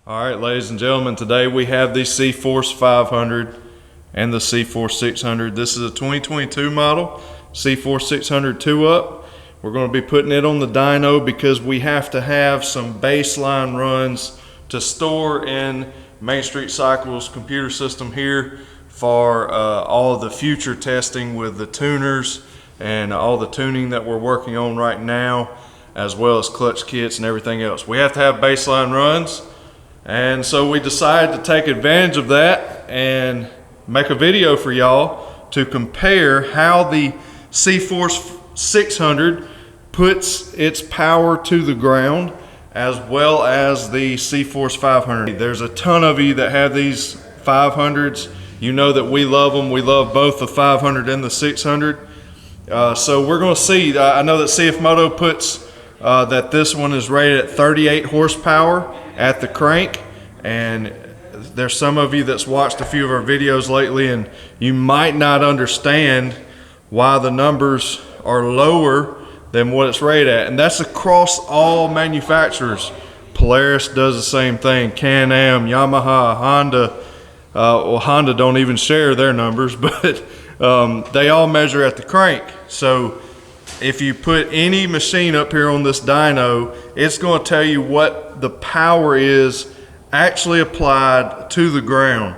All right, ladies and gentlemen, today we have the CFORCE 500 and the CFORCE 600. This is a 2022 model, CFORCE 600 2-up. We're going to be putting it on the dyno because we have to have some baseline runs to store in Main Street Cycle's computer system here for all of the future testing with the tuners and all the tuning that we're working on right now, as well as clutch kits and everything else. We have to have baseline runs. And so we decided to take advantage of that and make a video for y'all to compare how the CFORCE 600 puts its power to the ground as well as the CFORCE 500. There's a ton of you that have these 500s. You know that we love them. We love both the 500 and the 600. So we're going to see. I know that CFMOTO puts that this one is rated at 38 horsepower at the crank, and there's some of you that's watched a few of our videos lately and you might not understand why the numbers are lower than what it's rated at, and that's across all manufacturers. Polaris does the same thing, Can-Am, Yamaha, Honda. Well, Honda don't even share their numbers, but they all measure at the crank. So if you put any machine up here on this dyno, it's going to tell you what the power is actually applied to the ground.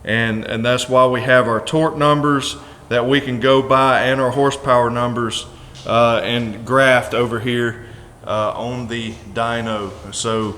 And that's why we have our torque numbers that we can go by and our horsepower numbers and graphed over here on the dyno. So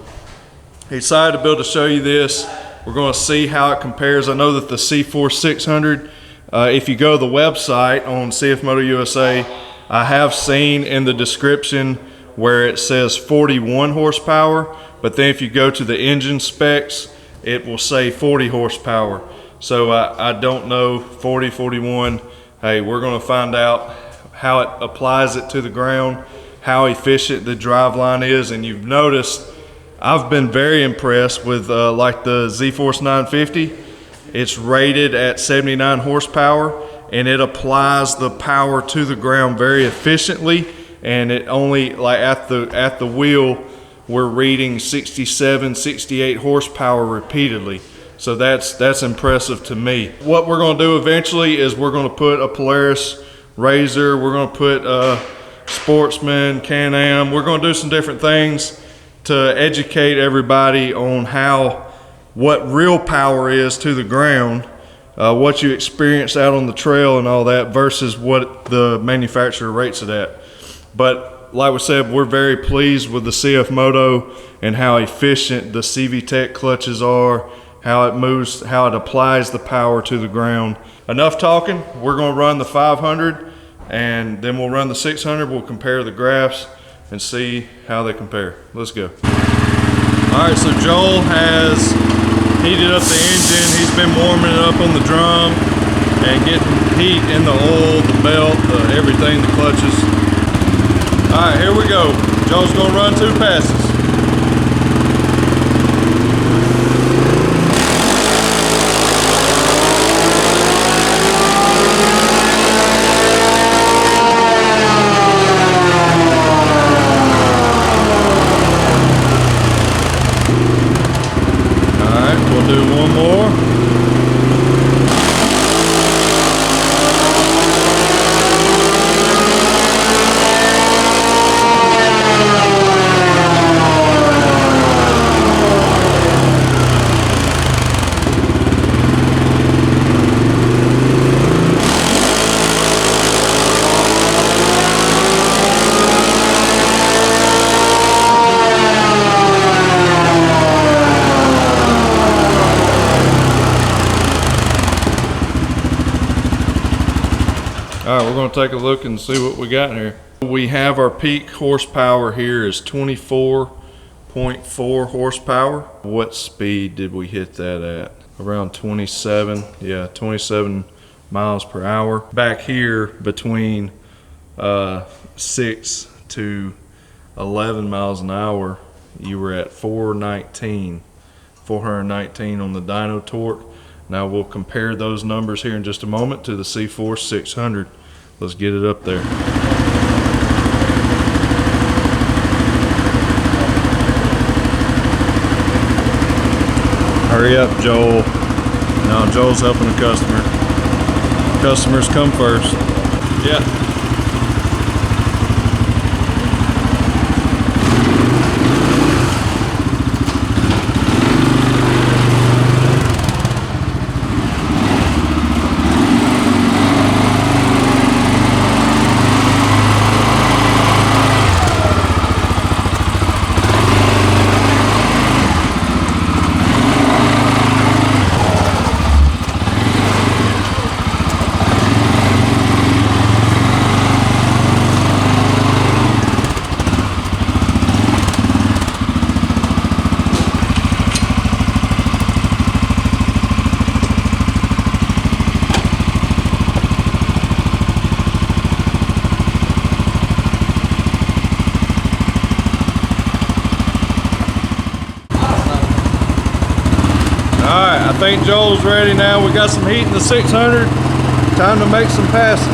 excited to be able to show you this. We're going to see how it compares. I know that the CFORCE 600, if you go to the website on CFMOTO USA, I have seen in the description where it says 41 horsepower, but then if you go to the engine specs, it will say 40 horsepower. So I don't know, 40, 41. Hey, we're going to find out how it applies it to the ground, how efficient the driveline is. And you've noticed I've been very impressed with like the ZForce 950. It's rated at 79 horsepower. And it applies the power to the ground very efficiently, and it only, like at the wheel, we're reading 67, 68 horsepower repeatedly. So that's impressive to me. What we're going to do eventually is we're going to put a Polaris Razor, we're going to put a Sportsman, Can-Am. We're going to do some different things to educate everybody on what real power is to the ground. What you experience out on the trail and all that versus what the manufacturer rates it at. But like we said, we're very pleased with the CFMOTO and how efficient the CVTech clutches are, how it moves, how it applies the power to the ground. Enough talking. We're going to run the 500 and then we'll run the 600. We'll compare the graphs and see how they compare. Let's go. All right, so Joel has heated up the engine. He's been warming it up on the drum and getting heat in the oil, the belt, everything, the clutches. All right, here we go. Joe's gonna run 2 passes. We'll do one more. All right, we're going to take a look and see what we got in here. We have our peak horsepower here is 24.4 horsepower. What speed did we hit that at? Around 27, yeah, 27 miles per hour. Back here between 6 to 11 miles an hour, you were at 419 on the dyno torque. Now we'll compare those numbers here in just a moment to the CFORCE 600. Let's get it up there. Hurry up, Joel. No, Joel's helping a customer. Customers come first. Yeah. I think Joel's ready now. We got some heat in the 600. Time to make some passes.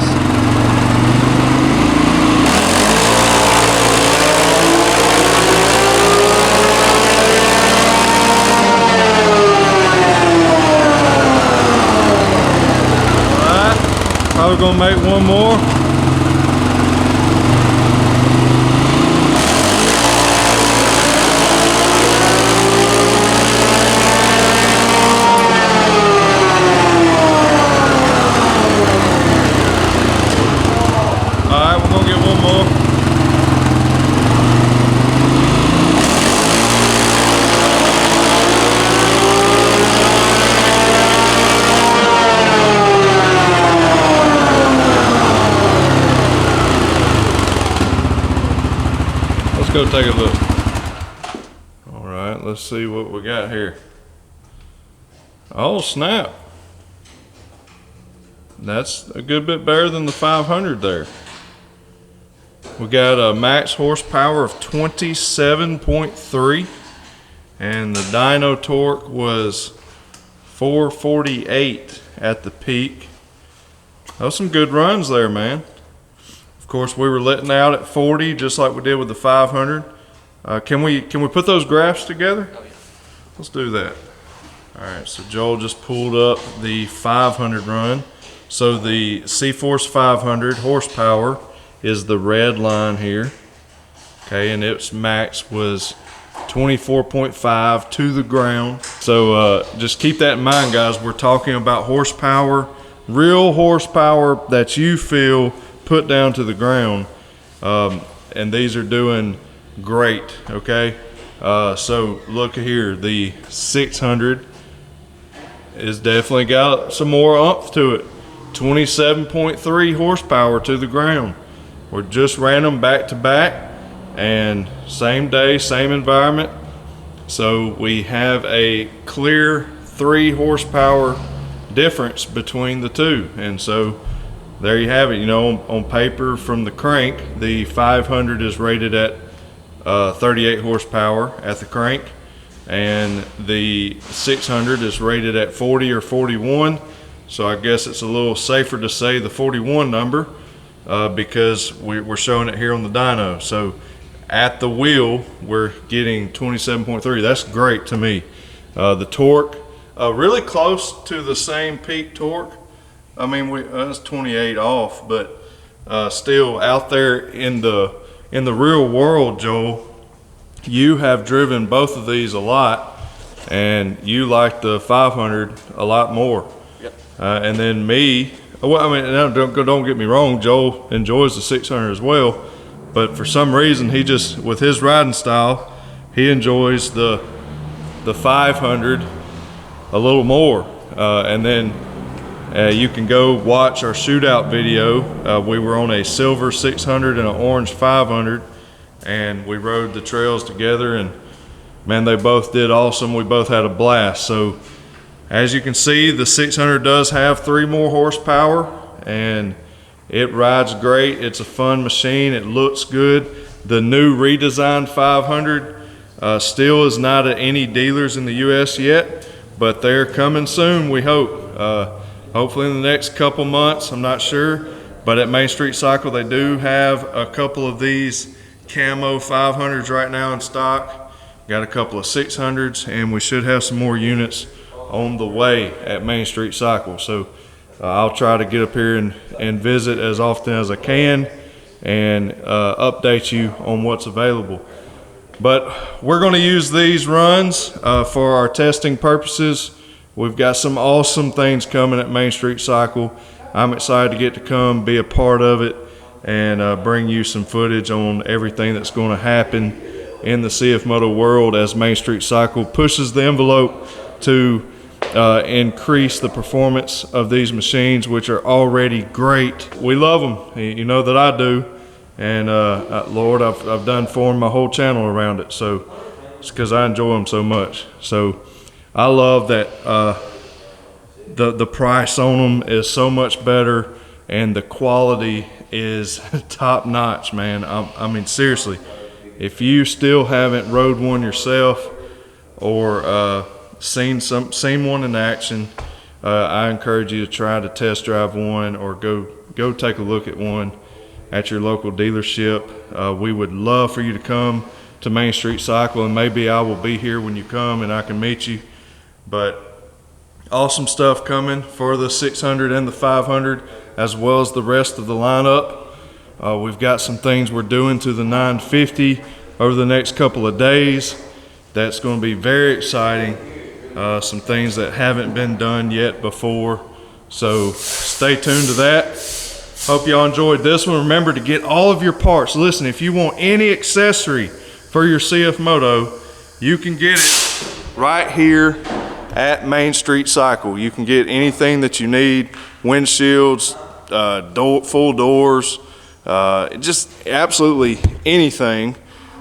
All right, probably gonna make one more. Let's go take a look. All right, let's see what we got here. Oh snap. That's a good bit better than the 500 there. We got a max horsepower of 27.3 and the dyno torque was 448 at the peak. Those some good runs there, man. Of course, we were letting out at 40 just like we did with the 500. Can we put those graphs together? Oh, yeah. Let's do that. All right, so Joel just pulled up the 500 run. So the CFORCE 500 horsepower is the red line here. Okay, and its max was 24.5 to the ground. So just keep that in mind, guys. We're talking about horsepower, real horsepower that you feel put down to the ground, and these are doing great. Okay, so look here, the 600 is definitely got some more oomph to it. 27.3 horsepower to the ground. We just ran them back to back and same day, same environment. So we have a clear 3 horsepower difference between the two. And so there you have it. You know, on paper from the crank, the 500 is rated at 38 horsepower at the crank, and the 600 is rated at 40 or 41. So I guess it's a little safer to say the 41 number because we're showing it here on the dyno. So at the wheel, we're getting 27.3. That's great to me. The torque, really close to the same peak torque. I mean, it's 28 off, but still out there in the real world, Joel, you have driven both of these a lot, and you like the 500 a lot more. Yep. And then me, well, I mean, don't get me wrong, Joel enjoys the 600 as well, but for some reason he just, with his riding style, he enjoys the 500 a little more. And then you can go watch our shootout video. We were on a silver 600 and an orange 500, and we rode the trails together, and man, they both did awesome. We both had a blast. So as you can see, the 600 does have 3 more horsepower, and it rides great. It's a fun machine. It looks good. The new redesigned 500 still is not at any dealers in the US yet, but they're coming soon, we hope. Hopefully in the next couple months, I'm not sure, but at Main Street Cycle they do have a couple of these camo 500s right now in stock. Got a couple of 600s, and we should have some more units on the way at Main Street Cycle. So I'll try to get up here and visit as often as I can and update you on what's available. But we're going to use these runs for our testing purposes. We've got some awesome things coming at Main Street Cycle. I'm excited to get to come be a part of it and bring you some footage on everything that's going to happen in the CFMOTO world as Main Street Cycle pushes the envelope to increase the performance of these machines, which are already great. We love them, you know that I do, and Lord, I've done form my whole channel around it, so it's because I enjoy them so much. So I love that the price on them is so much better and the quality is top notch, man. I mean, seriously, if you still haven't rode one yourself or seen one in action, I encourage you to try to test drive one or go take a look at one at your local dealership. We would love for you to come to Main Street Cycle, and maybe I will be here when you come and I can meet you. But awesome stuff coming for the 600 and the 500, as well as the rest of the lineup. We've got some things we're doing to the 950 over the next couple of days. That's going to be very exciting. Some things that haven't been done yet before. So stay tuned to that. Hope y'all enjoyed this one. Remember to get all of your parts. Listen, if you want any accessory for your CFMOTO, you can get it right here at Main Street Cycle. You can get anything that you need, windshields, full doors, just absolutely anything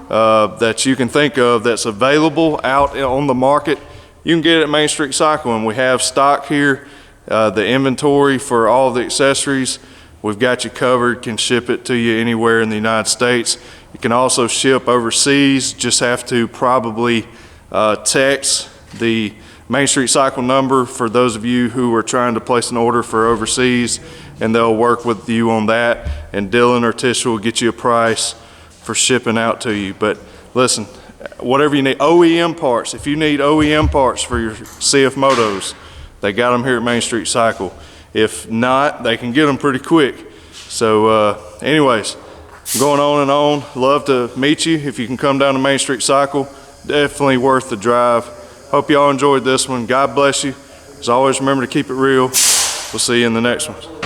that you can think of that's available out on the market. You can get it at Main Street Cycle, and we have stock here, the inventory for all the accessories. We've got you covered, can ship it to you anywhere in the United States. You can also ship overseas, just have to probably text the Main Street Cycle number for those of you who are trying to place an order for overseas, and they'll work with you on that, and Dylan or Tisha will get you a price for shipping out to you. But listen, whatever you need, OEM parts, if you need OEM parts for your CFMOTOs, they got them here at Main Street Cycle. If not, they can get them pretty quick. So anyways, going on and on. Love to meet you. If you can come down to Main Street Cycle, definitely worth the drive. Hope y'all enjoyed this one. God bless you. As always, remember to keep it real. We'll see you in the next one.